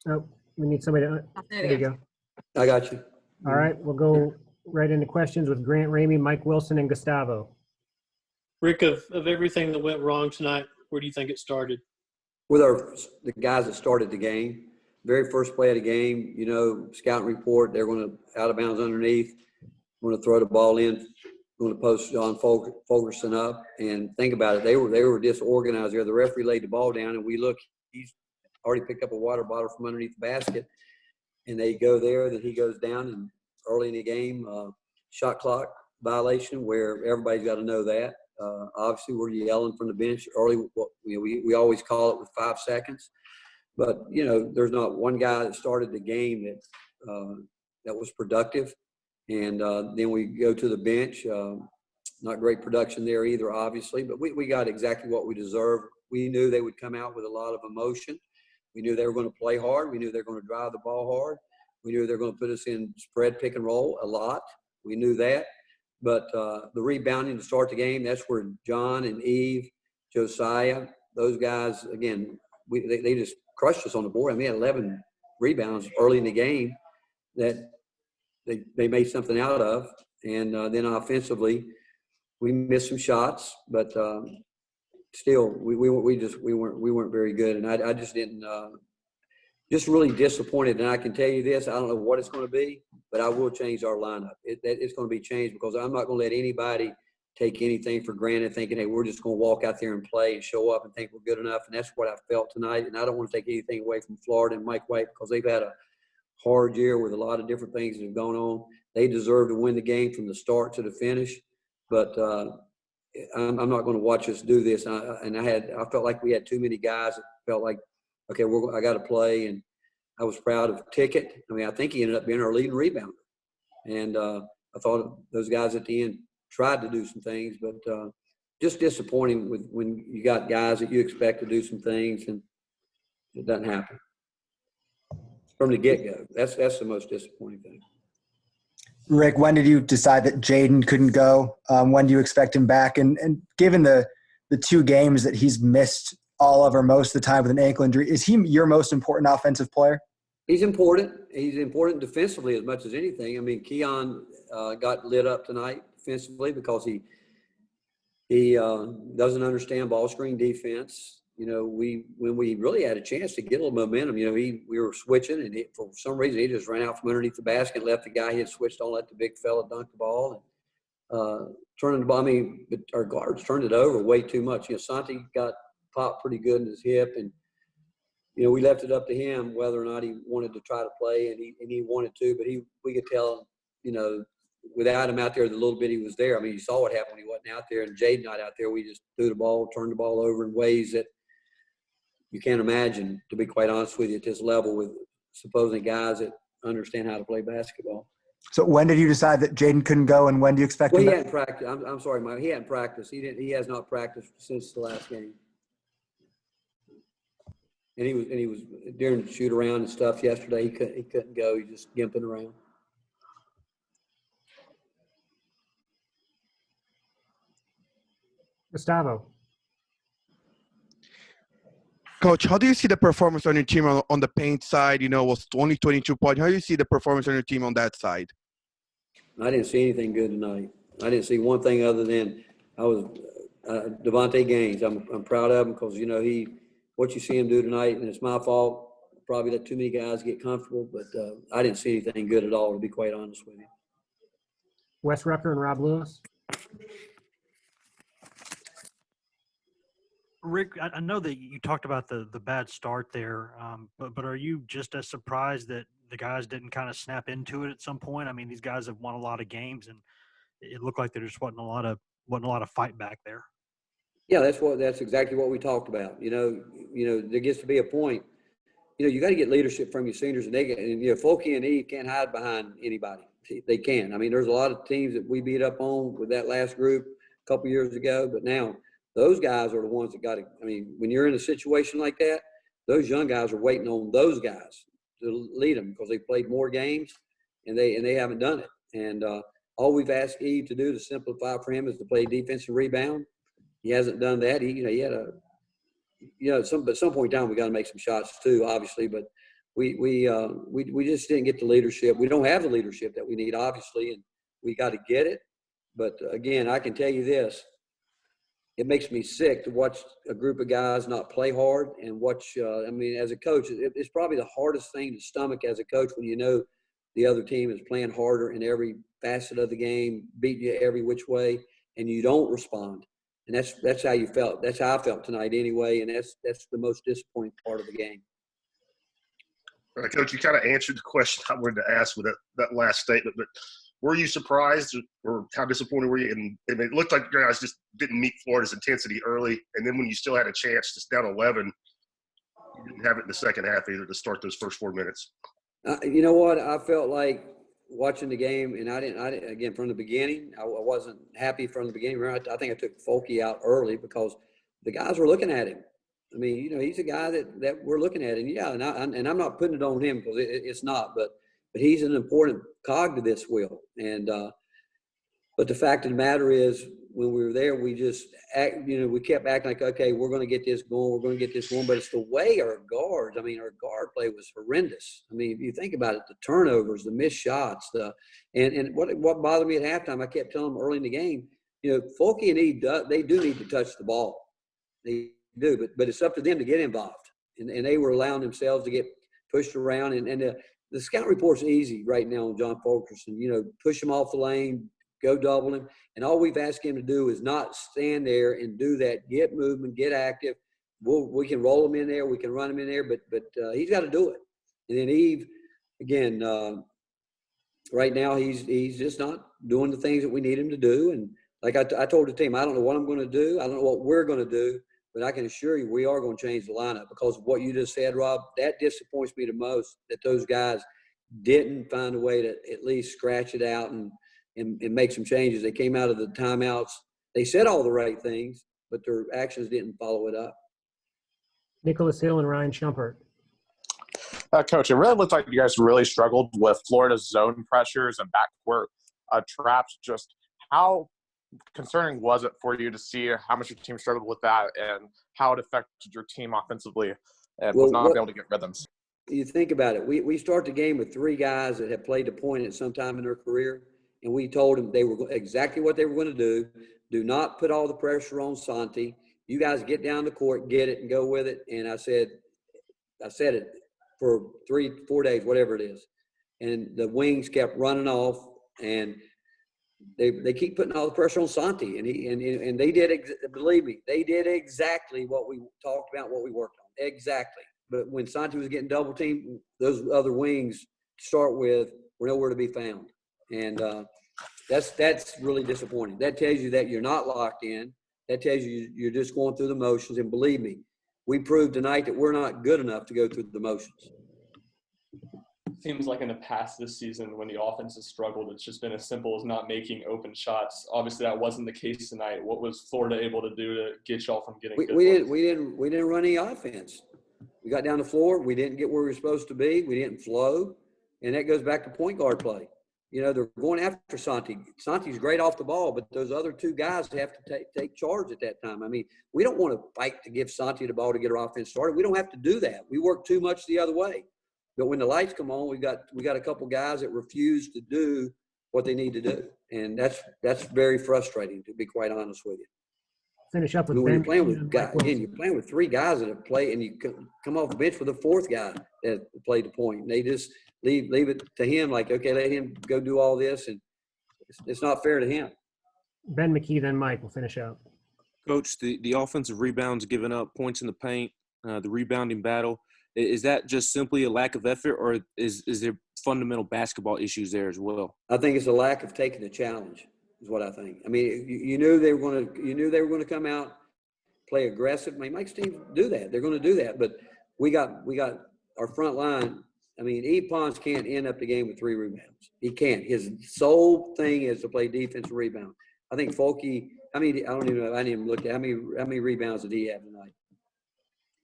Oh, we need somebody to, there you go. I got you. All right, we'll go right into questions with Grant Ramey, Mike Wilson, and Gustavo. Rick, of everything that went wrong tonight, where do you think it started? With the guys that started the game, very first play of the game, you know, scouting report, they're going to out of bounds underneath, going to throw the ball in, going to post John Fulkerson up, and think about it, they were disorganized there. The referee laid the ball down, and we look, he's already picked up a water bottle from underneath the basket, and they go there, then he goes down, and early in the game, shot clock violation where everybody's got to know that. Obviously, we're yelling from the bench early. We always call it with 5 seconds. But, you know, there's not one guy that started the game that was productive. And then we go to the bench. Not great production there either, obviously. But we got exactly what we deserved. We knew they would come out with a lot of emotion. We knew they were going to play hard. We knew they were going to drive the ball hard. We knew they were going to put us in spread pick and roll a lot. We knew that. But the rebounding to start the game, that's where John and Eve, Josiah, those guys, again, they just crushed us on the board. I mean, they had 11 rebounds early in the game that they made something out of. And then offensively, we missed some shots, but still, we weren't very good. And I just didn't just really disappointed. And I can tell you this, I don't know what it's going to be, but I will change our lineup. It's going to be changed because I'm not going to let anybody take anything for granted thinking, hey, we're just going to walk out there and play and show up and think we're good enough. And that's what I felt tonight. And I don't want to take anything away from Florida and Mike White because they've had a hard year with a lot of different things that have gone on. They deserve to win the game from the start to the finish. But I'm not going to watch us do this. I felt like we had too many guys that felt like, okay, I got to play. And I was proud of Ticket. I mean, I think he ended up being our leading rebounder. And I thought those guys at the end tried to do some things, but just disappointing with when you got guys that you expect to do some things and it doesn't happen from the get-go. That's the most disappointing thing. Rick, when did you decide that Jaden couldn't go? When do you expect him back? And given the 2 games that he's missed all of or most of the time with an ankle injury, is he your most important offensive player? He's important. He's important defensively as much as anything. I mean, Keon got lit up tonight defensively because he doesn't understand ball screen defense. You know, when we really had a chance to get a little momentum, you know, we were switching, and for some reason he just ran out from underneath the basket, left the guy he had switched on, let the big fella dunk the ball, and turning the ball. I mean, our guards turned it over way too much. You know, Santi got popped pretty good in his hip, and you know, we left it up to him whether or not he wanted to try to play, and he wanted to, but we could tell, you know, without him out there, the little bit he was there. I mean, you saw what happened when he wasn't out there, and Jaden not out there. We just threw the ball, turned the ball over in ways that you can't imagine, to be quite honest with you, at this level with supposedly guys that understand how to play basketball. So when did you decide that Jaden couldn't go, and when do you expect him? Well, he hadn't practiced. I'm sorry, Mike. He hadn't practiced. He has not practiced since the last game. And he was during the shoot around and stuff yesterday. He couldn't go. He just gimping around. Gustavo. Coach, how do you see the performance on your team on the paint side? You know, it was only 22 points. How do you see the performance on your team on that side? I didn't see anything good tonight. I didn't see one thing other than Devontae Gaines. I'm proud of him because, you know, what you see him do tonight, and it's my fault. Probably let too many guys get comfortable, but I didn't see anything good at all, to be quite honest with you. Wes Rucker and Rob Lewis. Rick, I know that you talked about the bad start there, but are you just as surprised that the guys didn't kind of snap into it at some point? I mean, these guys have won a lot of games, and it looked like there just wasn't a lot of fight back there. Yeah, that's exactly what we talked about. You know, there gets to be a point. You know, you got to get leadership from your seniors, and you know, Folky and Eve can't hide behind anybody. They can. I mean, there's a lot of teams that we beat up on with that last group a couple years ago, but now those guys are the ones that got to. I mean, when you're in a situation like that, those young guys are waiting on those guys to lead them because they played more games, and they haven't done it. And all we've asked Eve to do to simplify for him is to play defensive rebound. He hasn't done that. He had at some point in time we got to make some shots too, obviously. But we just didn't get the leadership. We don't have the leadership that we need, obviously, and we got to get it. But again, I can tell you this: it makes me sick to watch a group of guys not play hard and watch. I mean, as a coach, it's probably the hardest thing to stomach as a coach when you know the other team is playing harder in every facet of the game, beating you every which way, and you don't respond. And that's how you felt. That's how I felt tonight, anyway. And that's the most disappointing part of the game. Coach, you kind of answered the question I wanted to ask with that last statement, but were you surprised or how disappointed were you? And it looked like you guys just didn't meet Florida's intensity early. And then when you still had a chance, just down 11, you didn't have it in the second half either to start those first 4 minutes. You know what? I felt like watching the game, and I didn't again, from the beginning, I wasn't happy from the beginning. I think I took Folke out early because the guys were looking at him. I mean, you know, he's a guy that we're looking at, and yeah, and I'm not putting it on him because it's not, but he's an important cog to this wheel. And but the fact of the matter is, when we were there, we just we kept acting like, okay, we're going to get this going, we're going to get this going. But it's the way our guards. I mean, our guard play was horrendous. I mean, if you think about it, the turnovers, the missed shots, and what bothered me at halftime, I kept telling them early in the game, you know, Folke and Eve, they do need to touch the ball. They do, but it's up to them to get involved. And they were allowing themselves to get pushed around. And the scout report's easy right now on John Fulkerson. You know, push him off the lane, go double him. And all we've asked him to do is not stand there and do that. Get movement, get active. We can roll him in there. We can run him in there, but he's got to do it. And then Eve, again, right now he's just not doing the things that we need him to do. And like I told the team, I don't know what I'm going to do. I don't know what we're going to do. But I can assure you we are going to change the lineup because of what you just said, Rob. That disappoints me the most, that those guys didn't find a way to at least scratch it out and make some changes. They came out of the timeouts. They said all the right things, but their actions didn't follow it up. Nicholas Hill and Ryan Shumpert. Coach, it really looked like you guys really struggled with Florida's zone pressures and backcourt traps. Just how concerning was it for you to see how much your team struggled with that and how it affected your team offensively and with not being able to get rhythms? You think about it. We start the game with 3 guys that have played the point at some time in their career, and we told them they were exactly what they were going to do. Do not put all the pressure on Santi. You guys get down the court, get it, and go with it. And I said it for 3-4 days, whatever it is. And the wings kept running off, and they keep putting all the pressure on Santi, and they did. Believe me, they did exactly what we talked about, what we worked on, exactly. But when Santi was getting double teamed, those other wings to start with were nowhere to be found, and that's really disappointing. That tells you that you're not locked in. That tells you you're just going through the motions. And believe me, we proved tonight that we're not good enough to go through the motions. Seems like in the past this season when the offense has struggled, it's just been as simple as not making open shots. Obviously, that wasn't the case tonight. What was Florida able to do to get y'all from getting good looks? We didn't run any offense. We got down the floor. We didn't get where we were supposed to be. We didn't flow, and that goes back to point guard play. You know, they're going after Santi. Santi's great off the ball, but those other 2 guys have to take charge at that time. I mean, we don't want to fight to give Santi the ball to get our offense started. We don't have to do that. We work too much the other way. But when the lights come on, we got a couple guys that refuse to do what they need to do, and that's very frustrating, to be quite honest with you. Finish up with When Ben. you're playing with Mike guys, Wilson. again, you're playing with 3 guys that have played, and you come off the bench with a 4th guy that played the point. And they just leave it to him, like, okay, let him go do all this, and it's not fair to him. Ben McKee, then Mike will finish out. Coach, the offensive rebounds, giving up points in the paint, the rebounding battle, is that just simply a lack of effort, or is there fundamental basketball issues there as well? I think it's a lack of taking the challenge, is what I think. I mean, you knew they were going to come out, play aggressive. I mean, Mike's teams do that. They're going to do that. But we got our front line. I mean, Eve Pons can't end up the game with 3 rebounds. He can't. His sole thing is to play defensive rebound. I think Folke, I don't even know. I didn't even look at how many rebounds did he have tonight?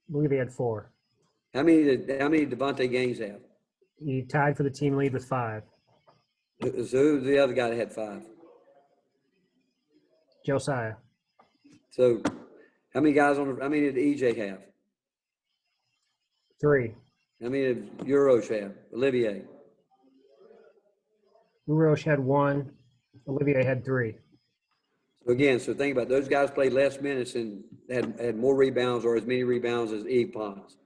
I believe he had 4. How many did Devontae Gaines have? He tied for the team lead with 5. So who's the other guy that had 5? Josiah. So how many did EJ have? 3. How many did Euros have? Olivier. Urosh had 1. Olivier had 3. So again, so think about it. Those guys played less minutes and had more rebounds or as many rebounds as Eve Pons.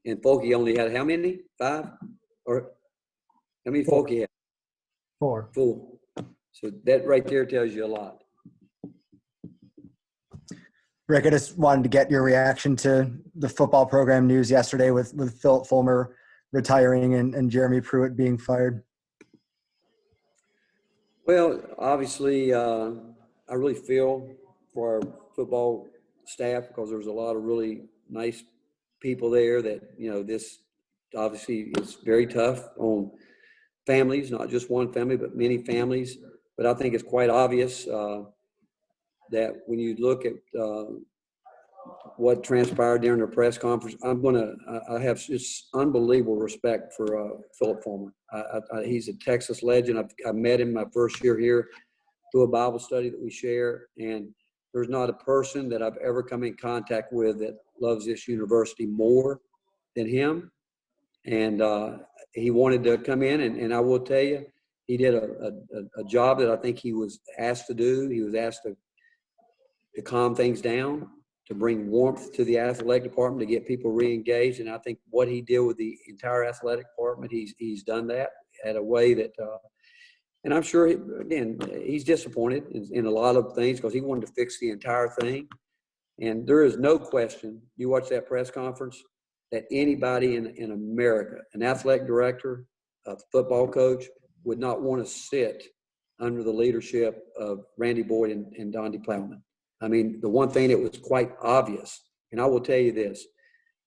And Folky only had how many? 5? Or how many 4. Folky had? 4. 4. So that right there tells you a lot. Rick, I just wanted to get your reaction to the football program news yesterday with Philip Fulmer retiring and Jeremy Pruitt being fired. Well, obviously, I really feel for our football staff because there's a lot of really nice people there that, you know, this obviously is very tough on families, not just one family, but many families. But I think it's quite obvious that when you look at what transpired during the press conference, I have just unbelievable respect for Philip Fulmer. He's a Texas legend. I met him my first year here through a Bible study that we share, and there's not a person that I've ever come in contact with that loves this university more than him. And he wanted to come in, and I will tell you, he did a job that I think he was asked to do. He was asked to calm things down, to bring warmth to the athletic department, to get people re-engaged. And I think what he did with the entire athletic department, he's done that at a way that, and I'm sure, he's disappointed in a lot of things because he wanted to fix the entire thing. And there is no question, you watch that press conference, that anybody in America, an athletic director, a football coach, would not want to sit under the leadership of Randy Boyd and Donde Plowman. I mean, the one thing that was quite obvious, and I will tell you this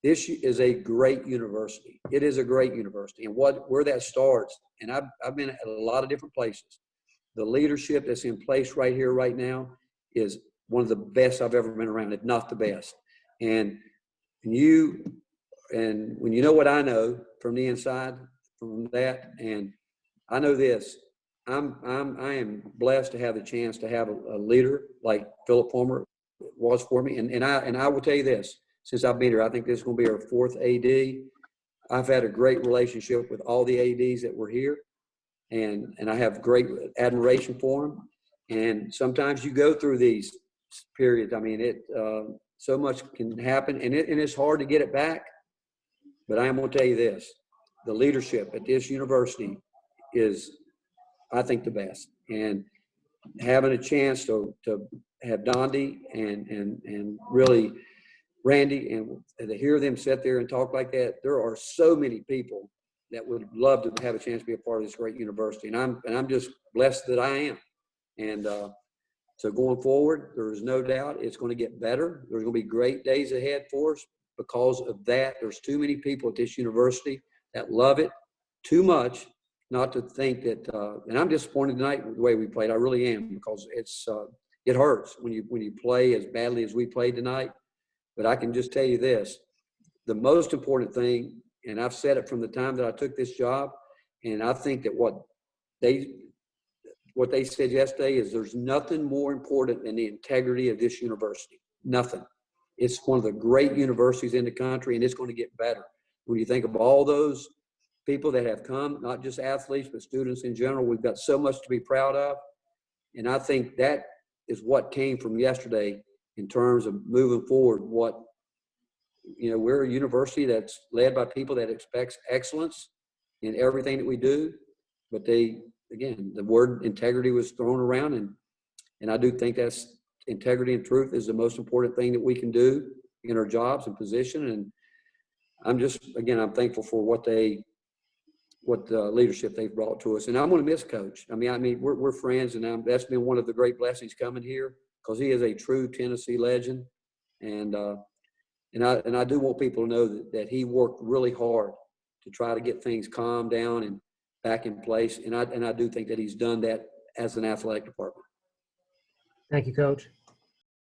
is a great university. It is a great university. And where that starts, and I've been at a lot of different places, the leadership that's in place right here, right now, is one of the best I've ever been around, if not the best. And when you know what I know from the inside, from that, and I know this, I am blessed to have the chance to have a leader like Philip Fulmer was for me. And I will tell you this, since I've been here, I think this is going to be our 4th AD. I've had a great relationship with all the ADs that were here, and I have great admiration for them. And sometimes you go through these periods. I mean, so much can happen, and it's hard to get it back. But I am going to tell you this: the leadership at this university is, I think, the best. And having a chance to have Donde and really Randy, and to hear them sit there and talk like that, there are so many people that would love to have a chance to be a part of this great university. And I'm just blessed that I am. And so going forward, there is no doubt it's going to get better. There's going to be great days ahead for us because of that. There's too many people at this university that love it too much not to think that, and I'm disappointed tonight with the way we played. I really am, because it hurts when you play as badly as we played tonight. But I can just tell you this, the most important thing, and I've said it from the time that I took this job, and I think that what they said yesterday is there's nothing more important than the integrity of this university. Nothing. It's one of the great universities in the country, and it's going to get better. When you think of all those people that have come, not just athletes, but students in general, we've got so much to be proud of. And I think that is what came from yesterday in terms of moving forward. We're a university that's led by people that expects excellence in everything that we do. But the word integrity was thrown around, and I do think that's integrity and truth is the most important thing that we can do in our jobs and position. And I'm thankful for what the leadership they've brought to us. And I'm going to miss Coach. I mean, we're friends, and that's been one of the great blessings coming here, because he is a true Tennessee legend. And I do want people to know that he worked really hard to try to get things calmed down and back in place. And I do think that he's done that as an athletic department. Thank you, Coach.